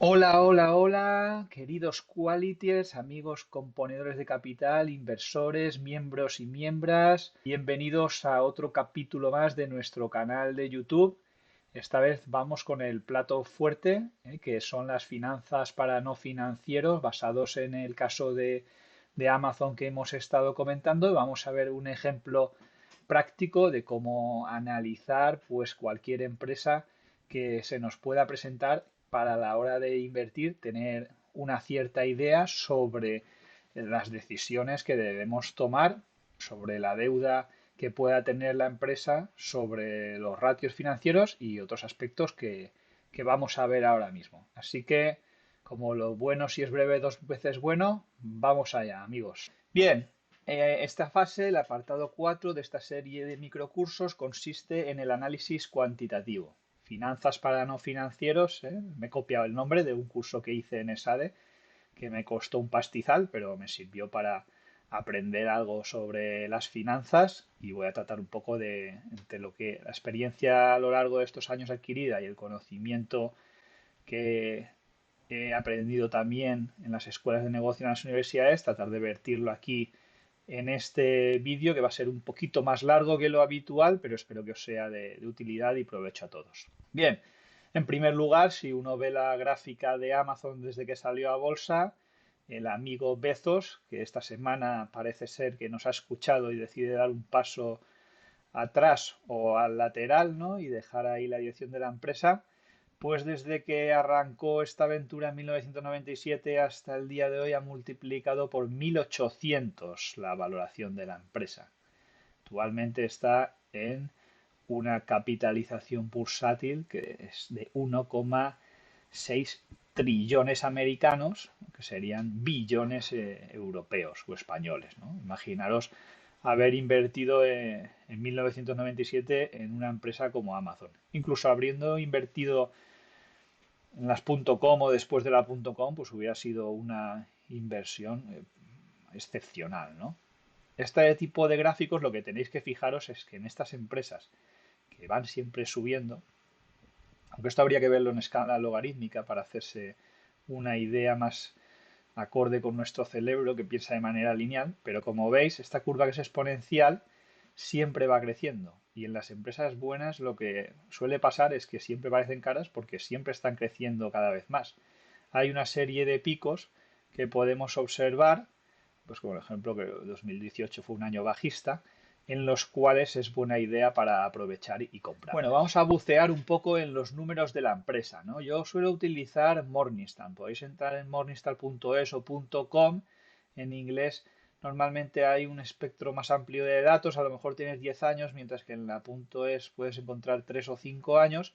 Hola, hola, hola, queridos qualities, amigos componedores de capital, inversores, miembros y miembros. Bienvenidos a otro capítulo más de nuestro canal de YouTube. Esta vez vamos con el plato fuerte, que son las finanzas para no financieros, basados en el caso de Amazon que hemos estado comentando. Vamos a ver un ejemplo práctico de cómo analizar pues cualquier empresa que se nos pueda presentar para la hora de invertir, tener una cierta idea sobre las decisiones que debemos tomar, sobre la deuda que pueda tener la empresa, sobre los ratios financieros y otros aspectos que vamos a ver ahora mismo. Así que, como lo bueno si es breve dos veces bueno, vamos allá, amigos. Bien, esta fase, el apartado 4 de esta serie de microcursos, consiste en el análisis cuantitativo. Finanzas para no financieros, me he copiado el nombre de un curso que hice en ESADE, que me costó un pastizal, pero me sirvió para aprender algo sobre las finanzas y voy a tratar un poco de entre lo que la experiencia a lo largo de estos años adquirida y el conocimiento que he aprendido también en las escuelas de negocio en las universidades, tratar de vertirlo aquí en este vídeo que va a ser un poquito más largo que lo habitual, pero espero que os sea de utilidad y provecho a todos. Bien, en primer lugar, si uno ve la gráfica de Amazon desde que salió a bolsa, el amigo Bezos, que esta semana parece ser que nos ha escuchado y decide dar un paso atrás o al lateral, ¿no? Y dejar ahí la dirección de la empresa, pues desde que arrancó esta aventura en 1997 hasta el día de hoy ha multiplicado por 1800 la valoración de la empresa. Actualmente está en una capitalización bursátil que es de 1,6 trillones americanos, que serían billones europeos o españoles, ¿no? Imaginaros haber invertido en 1997 en una empresa como Amazon. Incluso habiendo invertido en las .com o después de la .com, pues hubiera sido una inversión excepcional, ¿no? Este tipo de gráficos lo que tenéis que fijaros es que en estas empresas que van siempre subiendo, aunque esto habría que verlo en escala logarítmica para hacerse una idea más acorde con nuestro cerebro que piensa de manera lineal, pero como veis, esta curva que es exponencial siempre va creciendo. Y en las empresas buenas lo que suele pasar es que siempre parecen caras porque siempre están creciendo cada vez más. Hay una serie de picos que podemos observar, pues como el ejemplo que 2018 fue un año bajista, en los cuales es buena idea para aprovechar y comprar. Bueno, vamos a bucear un poco en los números de la empresa, ¿no? Yo suelo utilizar Morningstar. Podéis entrar en morningstar.es o .com. En inglés normalmente hay un espectro más amplio de datos. A lo mejor tienes 10 años, mientras que en la .es puedes encontrar 3 o 5 años.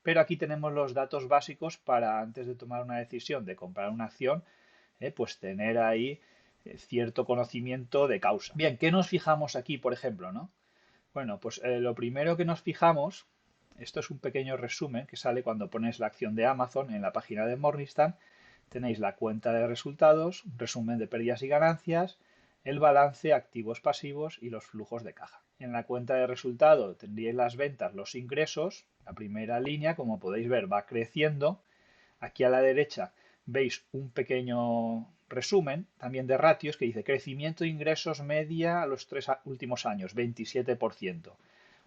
Pero aquí tenemos los datos básicos para antes de tomar una decisión de comprar una acción, pues tener ahí cierto conocimiento de causa. Bien, ¿qué nos fijamos aquí, por ejemplo, no? Bueno, pues lo primero que nos fijamos, esto es un pequeño resumen que sale cuando pones la acción de Amazon en la página de Morningstar. Tenéis la cuenta de resultados, un resumen de pérdidas y ganancias, el balance, activos pasivos y los flujos de caja. En la cuenta de resultados tendríais las ventas, los ingresos. La primera línea, como podéis ver, va creciendo. Aquí a la derecha veis un pequeño resumen también de ratios que dice crecimiento de ingresos media a los tres últimos años, 27%.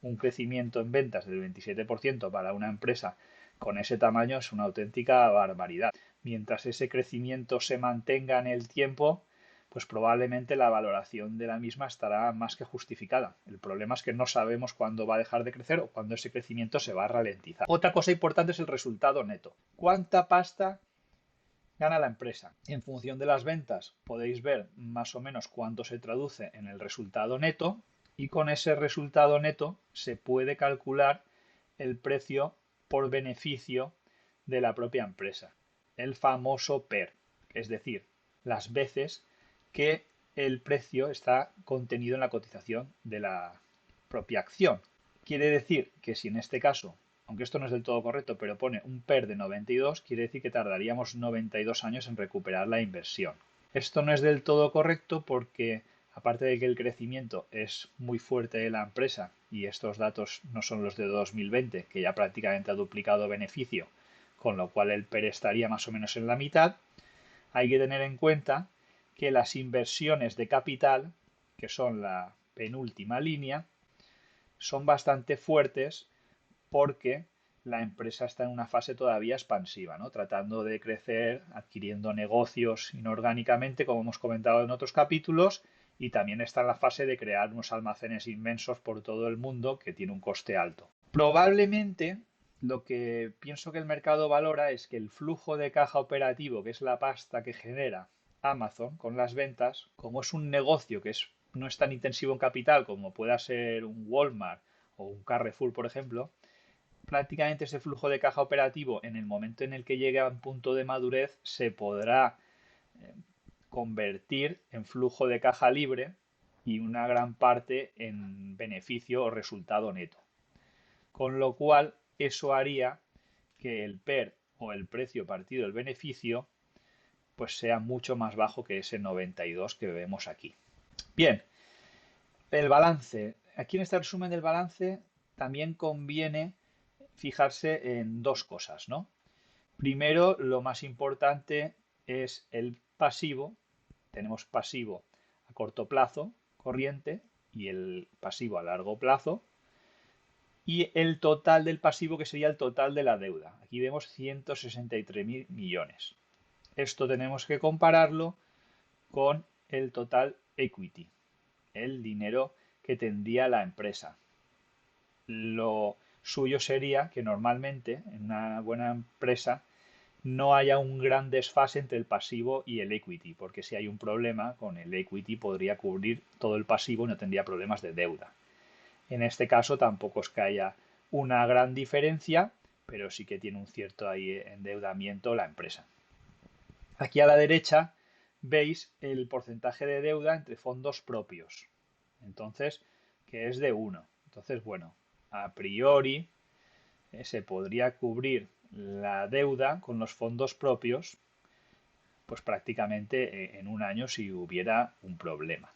Un crecimiento en ventas del 27% para una empresa con ese tamaño es una auténtica barbaridad. Mientras ese crecimiento se mantenga en el tiempo, pues probablemente la valoración de la misma estará más que justificada. El problema es que no sabemos cuándo va a dejar de crecer o cuándo ese crecimiento se va a ralentizar. Otra cosa importante es el resultado neto. ¿Cuánta pasta gana la empresa? En función de las ventas podéis ver más o menos cuánto se traduce en el resultado neto y con ese resultado neto se puede calcular el precio por beneficio de la propia empresa, el famoso PER, es decir, las veces que el precio está contenido en la cotización de la propia acción. Quiere decir que si en este caso, aunque esto no es del todo correcto, pero pone un PER de 92, quiere decir que tardaríamos 92 años en recuperar la inversión. Esto no es del todo correcto porque, aparte de que el crecimiento es muy fuerte de la empresa, y estos datos no son los de 2020, que ya prácticamente ha duplicado beneficio, con lo cual el PER estaría más o menos en la mitad. Hay que tener en cuenta que las inversiones de capital, que son la penúltima línea, son bastante fuertes porque la empresa está en una fase todavía expansiva, ¿no? Tratando de crecer, adquiriendo negocios inorgánicamente, como hemos comentado en otros capítulos, y también está en la fase de crear unos almacenes inmensos por todo el mundo que tiene un coste alto. Probablemente lo que pienso que el mercado valora es que el flujo de caja operativo, que es la pasta que genera Amazon con las ventas, como es un negocio que no es tan intensivo en capital como pueda ser un Walmart o un Carrefour, por ejemplo, prácticamente ese flujo de caja operativo en el momento en el que llegue a un punto de madurez se podrá convertir en flujo de caja libre y una gran parte en beneficio o resultado neto. Con lo cual, eso haría que el PER o el precio partido del beneficio pues sea mucho más bajo que ese 92 que vemos aquí. Bien, el balance. Aquí en este resumen del balance también conviene fijarse en dos cosas, ¿no? Primero, lo más importante es el pasivo. Tenemos pasivo a corto plazo, corriente, y el pasivo a largo plazo, y el total del pasivo, que sería el total de la deuda. Aquí vemos 163.000 millones. Esto tenemos que compararlo con el total equity, el dinero que tendría la empresa. Lo suyo sería que normalmente en una buena empresa no haya un gran desfase entre el pasivo y el equity, porque si hay un problema con el equity podría cubrir todo el pasivo y no tendría problemas de deuda. En este caso tampoco es que haya una gran diferencia, pero sí que tiene un cierto endeudamiento la empresa. Aquí a la derecha veis el porcentaje de deuda entre fondos propios. Entonces, que es de 1. Entonces, bueno, a priori se podría cubrir la deuda con los fondos propios, pues prácticamente en un año si hubiera un problema.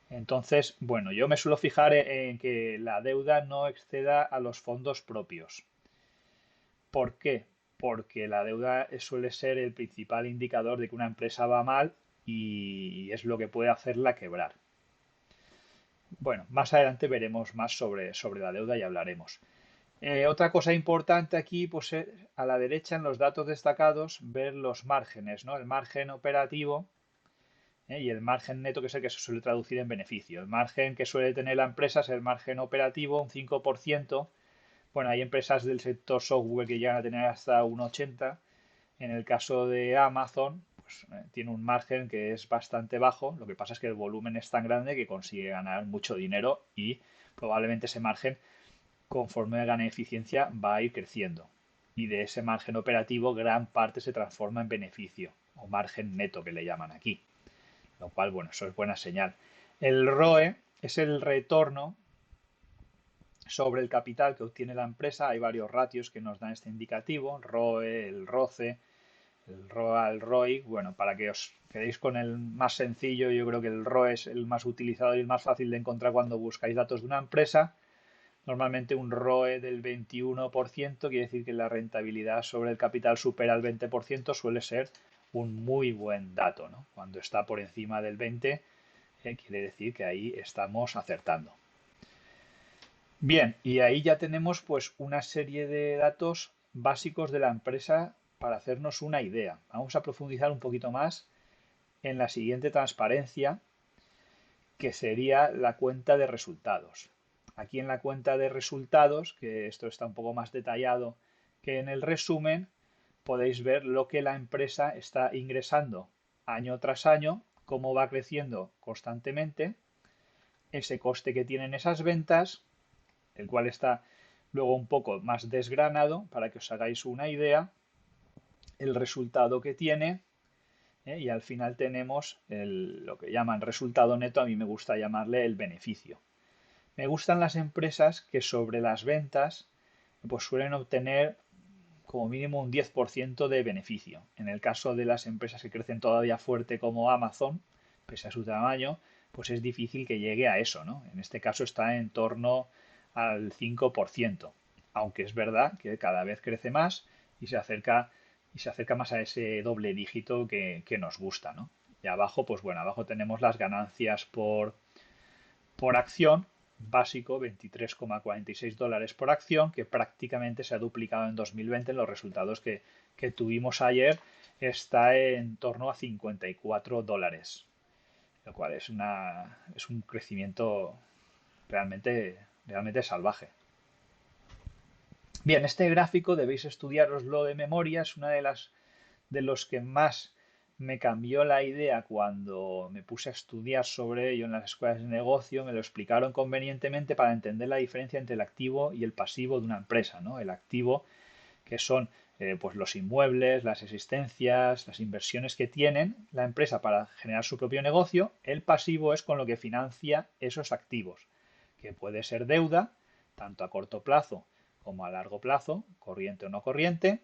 Entonces, bueno, yo me suelo fijar en que la deuda no exceda a los fondos propios. ¿Por qué? Porque la deuda suele ser el principal indicador de que una empresa va mal y es lo que puede hacerla quebrar. Bueno, más adelante veremos más sobre la deuda y hablaremos. Otra cosa importante aquí, pues a la derecha en los datos destacados, ver los márgenes, ¿no? El margen operativo y el margen neto, que es el que se suele traducir en beneficio. El margen que suele tener la empresa es el margen operativo, un 5%. Bueno, hay empresas del sector software que llegan a tener hasta un 80%. En el caso de Amazon, pues tiene un margen que es bastante bajo. Lo que pasa es que el volumen es tan grande que consigue ganar mucho dinero y probablemente ese margen, conforme gane eficiencia, va a ir creciendo. Y de ese margen operativo, gran parte se transforma en beneficio o margen neto que le llaman aquí. Lo cual, bueno, eso es buena señal. El ROE es el retorno sobre el capital que obtiene la empresa. Hay varios ratios que nos dan este indicativo, ROE, el ROCE, el ROA, el ROI. Bueno, para que os quedéis con el más sencillo, yo creo que el ROE es el más utilizado y el más fácil de encontrar cuando buscáis datos de una empresa. Normalmente un ROE del 21% quiere decir que la rentabilidad sobre el capital supera el 20%, suele ser un muy buen dato, ¿no? Cuando está por encima del 20, quiere decir que ahí estamos acertando. Bien, y ahí ya tenemos pues una serie de datos básicos de la empresa para hacernos una idea. Vamos a profundizar un poquito más en la siguiente transparencia, que sería la cuenta de resultados. Aquí en la cuenta de resultados, que esto está un poco más detallado que en el resumen, podéis ver lo que la empresa está ingresando año tras año, cómo va creciendo constantemente, ese coste que tienen esas ventas, el cual está luego un poco más desgranado para que os hagáis una idea, el resultado que tiene, y al final tenemos lo que llaman resultado neto, a mí me gusta llamarle el beneficio. Me gustan las empresas que sobre las ventas pues suelen obtener como mínimo un 10% de beneficio. En el caso de las empresas que crecen todavía fuerte como Amazon, pese a su tamaño, pues es difícil que llegue a eso, ¿no? En este caso está en torno al 5%, aunque es verdad que cada vez crece más y se acerca más a ese doble dígito que nos gusta, ¿no? Y abajo, pues bueno, abajo tenemos las ganancias por acción, básico, $23,46 por acción, que prácticamente se ha duplicado en 2020 en los resultados que tuvimos ayer, está en torno a $54, lo cual es un crecimiento realmente salvaje. Bien, este gráfico debéis estudiaroslo de memoria, es una de los que más me cambió la idea cuando me puse a estudiar sobre ello en las escuelas de negocio. Me lo explicaron convenientemente para entender la diferencia entre el activo y el pasivo de una empresa, ¿no? El activo, que son pues los inmuebles, las existencias, las inversiones que tienen la empresa para generar su propio negocio. El pasivo es con lo que financia esos activos, que puede ser deuda, tanto a corto plazo como a largo plazo, corriente o no corriente,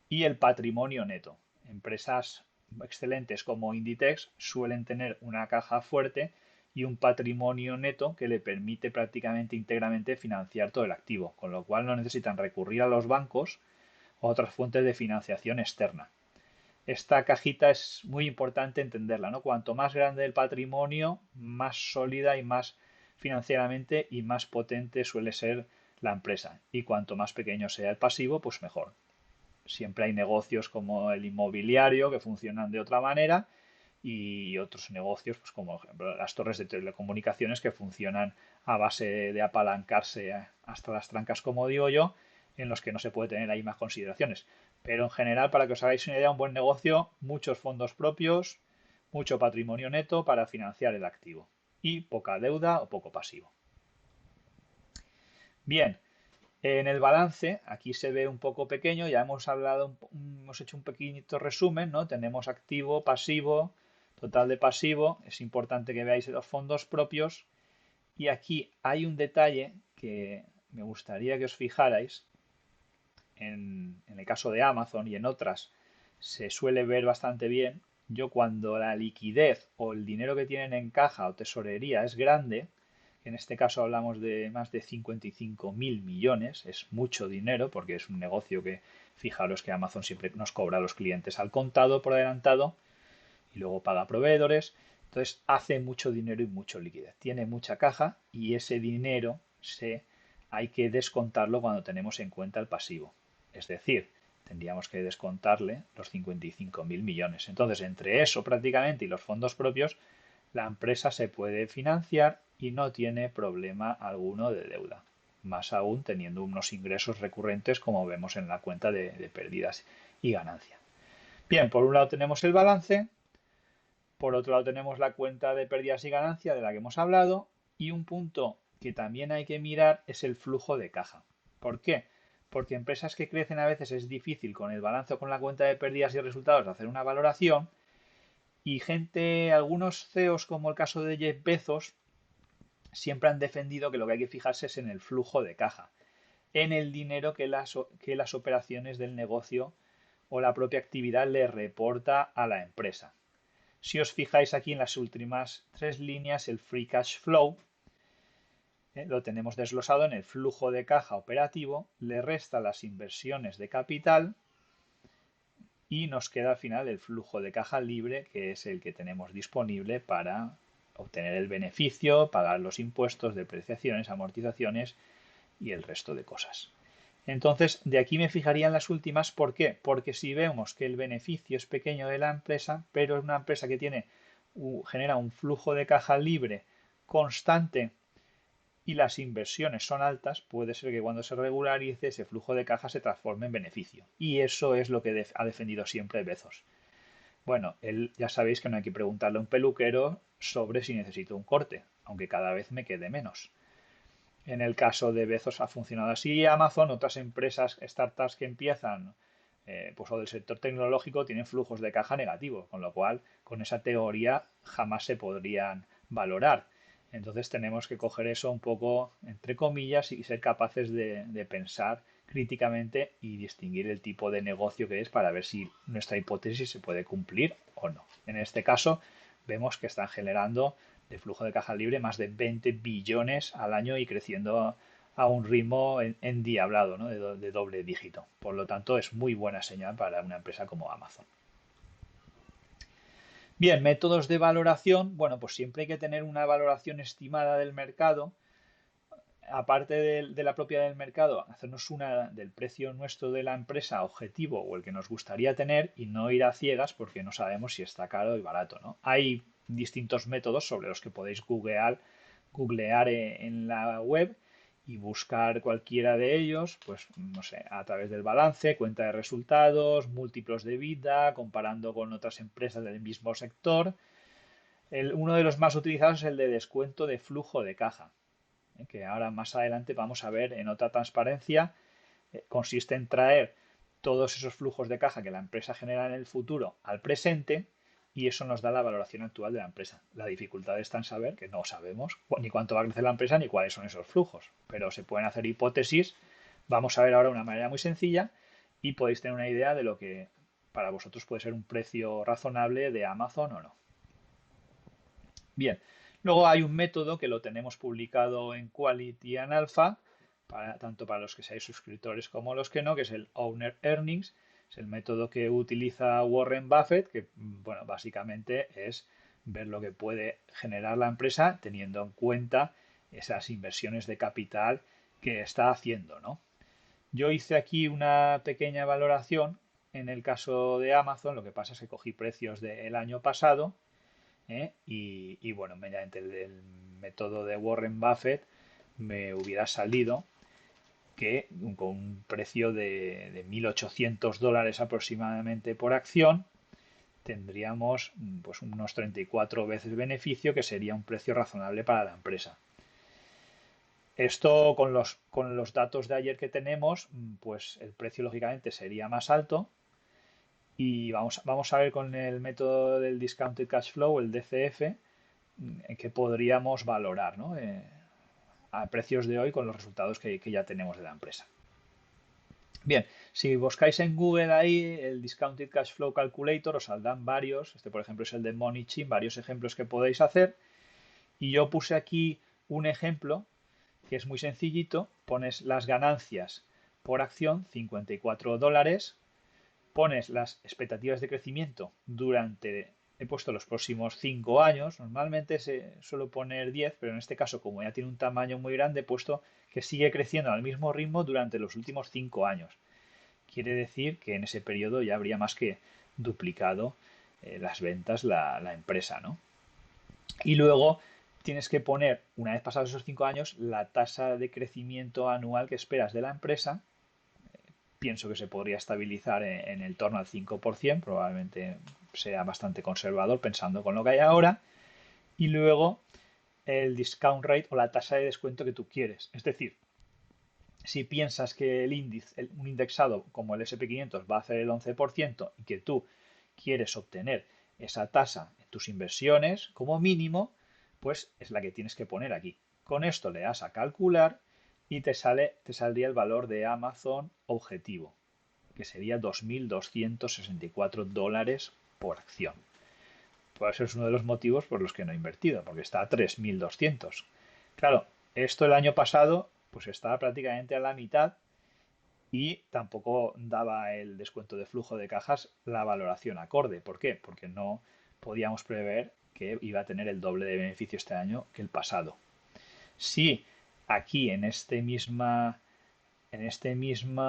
y el patrimonio neto. Empresas excelentes como Inditex suelen tener una caja fuerte y un patrimonio neto que le permite prácticamente íntegramente financiar todo el activo, con lo cual no necesitan recurrir a los bancos o a otras fuentes de financiación externa. Esta cajita es muy importante entenderla, ¿no? Cuanto más grande el patrimonio, más sólida y más financieramente y más potente suele ser la empresa. Y cuanto más pequeño sea el pasivo, pues mejor. Siempre hay negocios como el inmobiliario que funcionan de otra manera y otros negocios, pues como por ejemplo las torres de telecomunicaciones que funcionan a base de apalancarse hasta las trancas, como digo yo, en los que no se puede tener ahí más consideraciones. Pero en general, para que os hagáis una idea, un buen negocio, muchos fondos propios, mucho patrimonio neto para financiar el activo y poca deuda o poco pasivo. Bien, en el balance, aquí se ve un poco pequeño, ya hemos hablado, hemos hecho un pequeñito resumen, ¿no? Tenemos activo, pasivo, total de pasivo, es importante que veáis los fondos propios y aquí hay un detalle que me gustaría que os fijarais, en el caso de Amazon y en otras se suele ver bastante bien. Yo cuando la liquidez o el dinero que tienen en caja o tesorería es grande, en este caso hablamos de más de 55.000 millones, es mucho dinero porque es un negocio que, fijaros que Amazon siempre nos cobra a los clientes al contado por adelantado y luego paga a proveedores, entonces hace mucho dinero y mucho liquidez, tiene mucha caja y ese dinero hay que descontarlo cuando tenemos en cuenta el pasivo. Es decir, tendríamos que descontarle los 55.000 millones. Entonces, entre eso prácticamente y los fondos propios, la empresa se puede financiar y no tiene problema alguno de deuda. Más aún teniendo unos ingresos recurrentes como vemos en la cuenta de pérdidas y ganancia. Bien, por un lado tenemos el balance, por otro lado tenemos la cuenta de pérdidas y ganancia de la que hemos hablado y un punto que también hay que mirar es el flujo de caja. ¿Por qué? Porque empresas que crecen a veces es difícil con el balance o con la cuenta de pérdidas y resultados hacer una valoración y algunos CEOs como el caso de Jeff Bezos, siempre han defendido que lo que hay que fijarse es en el flujo de caja, en el dinero que las operaciones del negocio o la propia actividad le reporta a la empresa. Si os fijáis aquí en las últimas tres líneas, el free cash flow lo tenemos desglosado en el flujo de caja operativo, le resta las inversiones de capital y nos queda al final el flujo de caja libre, que es el que tenemos disponible para obtener el beneficio, pagar los impuestos, depreciaciones, amortizaciones y el resto de cosas. Entonces, de aquí me fijaría en las últimas. ¿Por qué? Porque si vemos que el beneficio es pequeño de la empresa, pero es una empresa que genera un flujo de caja libre constante y las inversiones son altas, puede ser que cuando se regularice ese flujo de caja se transforme en beneficio. Y eso es lo que ha defendido siempre Bezos. Bueno, él ya sabéis que no hay que preguntarle a un peluquero sobre si necesito un corte, aunque cada vez me quede menos. En el caso de Bezos ha funcionado así. Amazon, otras empresas, startups que empiezan, pues o del sector tecnológico, tienen flujos de caja negativos, con lo cual con esa teoría jamás se podrían valorar. Entonces tenemos que coger eso un poco entre comillas y ser capaces de pensar críticamente y distinguir el tipo de negocio que es para ver si nuestra hipótesis se puede cumplir o no. En este caso vemos que están generando de flujo de caja libre más de 20 billones al año y creciendo a un ritmo endiablado, ¿no? De doble dígito. Por lo tanto, es muy buena señal para una empresa como Amazon. Bien, métodos de valoración. Bueno, pues siempre hay que tener una valoración estimada del mercado. Aparte de la propia del mercado, hacernos una del precio nuestro de la empresa objetivo o el que nos gustaría tener y no ir a ciegas porque no sabemos si está caro y barato, ¿no? Hay distintos métodos sobre los que podéis googlear en la web y buscar cualquiera de ellos, pues no sé, a través del balance, cuenta de resultados, múltiplos de vida, comparando con otras empresas del mismo sector. Uno de los más utilizados es el de descuento de flujo de caja, que ahora más adelante vamos a ver en otra transparencia. Consiste en traer todos esos flujos de caja que la empresa genera en el futuro al presente y eso nos da la valoración actual de la empresa. La dificultad está en saber que no sabemos ni cuánto va a crecer la empresa ni cuáles son esos flujos, pero se pueden hacer hipótesis. Vamos a ver ahora una manera muy sencilla y podéis tener una idea de lo que para vosotros puede ser un precio razonable de Amazon o no. Bien, luego hay un método que lo tenemos publicado en Quality and Alpha, tanto para los que seáis suscriptores como los que no, que es el Owner Earnings. Es el método que utiliza Warren Buffett, que bueno, básicamente es ver lo que puede generar la empresa teniendo en cuenta esas inversiones de capital que está haciendo, ¿no? Yo hice aquí una pequeña valoración en el caso de Amazon, lo que pasa es que cogí precios del año pasado. Y bueno, mediante el método de Warren Buffett me hubiera salido que con un precio de $1.800 aproximadamente por acción tendríamos pues unos 34 veces beneficio, que sería un precio razonable para la empresa. Esto con los datos de ayer que tenemos, pues el precio lógicamente sería más alto, y vamos a ver con el método del Discounted Cash Flow, el DCF, que podríamos valorar, ¿no? A precios de hoy con los resultados que ya tenemos de la empresa. Bien, si buscáis en Google ahí el Discounted Cash Flow Calculator, os saldrán varios. Este, por ejemplo, es el de MoneyChim, varios ejemplos que podéis hacer. Y yo puse aquí un ejemplo que es muy sencillito. Pones las ganancias por acción, $54. Pones las expectativas de crecimiento durante, he puesto los próximos 5 años, normalmente se suele poner 10, pero en este caso, como ya tiene un tamaño muy grande, he puesto que sigue creciendo al mismo ritmo durante los últimos 5 años. Quiere decir que en ese periodo ya habría más que duplicado las ventas la empresa, ¿no? Y luego tienes que poner, una vez pasados esos 5 años, la tasa de crecimiento anual que esperas de la empresa. Pienso que se podría estabilizar en el torno al 5%, probablemente sea bastante conservador pensando con lo que hay ahora, y luego el discount rate o la tasa de descuento que tú quieres. Es decir, si piensas que el índice, un indexado como el SP500 va a hacer el 11% y que tú quieres obtener esa tasa en tus inversiones como mínimo, pues es la que tienes que poner aquí. Con esto le das a calcular y te saldría el valor de Amazon objetivo, que sería $2.264 por acción. Pues eso es uno de los motivos por los que no he invertido, porque está a 3.200. Claro, esto el año pasado pues estaba prácticamente a la mitad y tampoco daba el descuento de flujo de cajas la valoración acorde. ¿Por qué? Porque no podíamos prever que iba a tener el doble de beneficio este año que el pasado. Si aquí en esta misma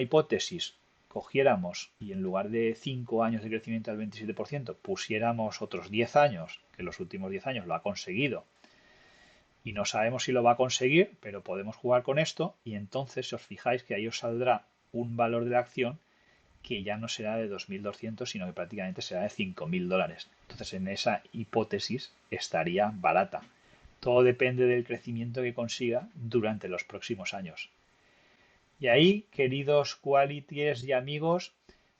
hipótesis cogiéramos y en lugar de 5 años de crecimiento al 27% pusiéramos otros 10 años, que los últimos 10 años lo ha conseguido, y no sabemos si lo va a conseguir, pero podemos jugar con esto y entonces si os fijáis que ahí os saldrá un valor de la acción que ya no será de 2.200, sino que prácticamente será de $5.000. Entonces en esa hipótesis estaría barata. Todo depende del crecimiento que consiga durante los próximos años. Y ahí, queridos qualities y amigos,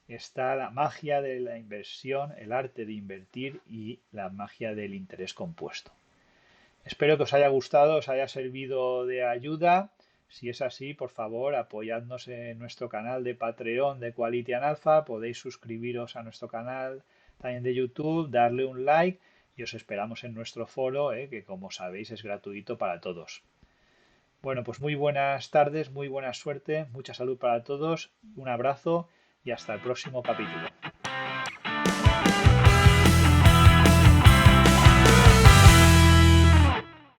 está la magia de la inversión, el arte de invertir y la magia del interés compuesto. Espero que os haya gustado, os haya servido de ayuda. Si es así, por favor, apoyadnos en nuestro canal de Patreon de Quality and Alpha. Podéis suscribiros a nuestro canal también de YouTube, darle un like y os esperamos en nuestro foro, que como sabéis es gratuito para todos. Bueno, pues muy buenas tardes, muy buena suerte, mucha salud para todos, un abrazo y hasta el próximo capítulo.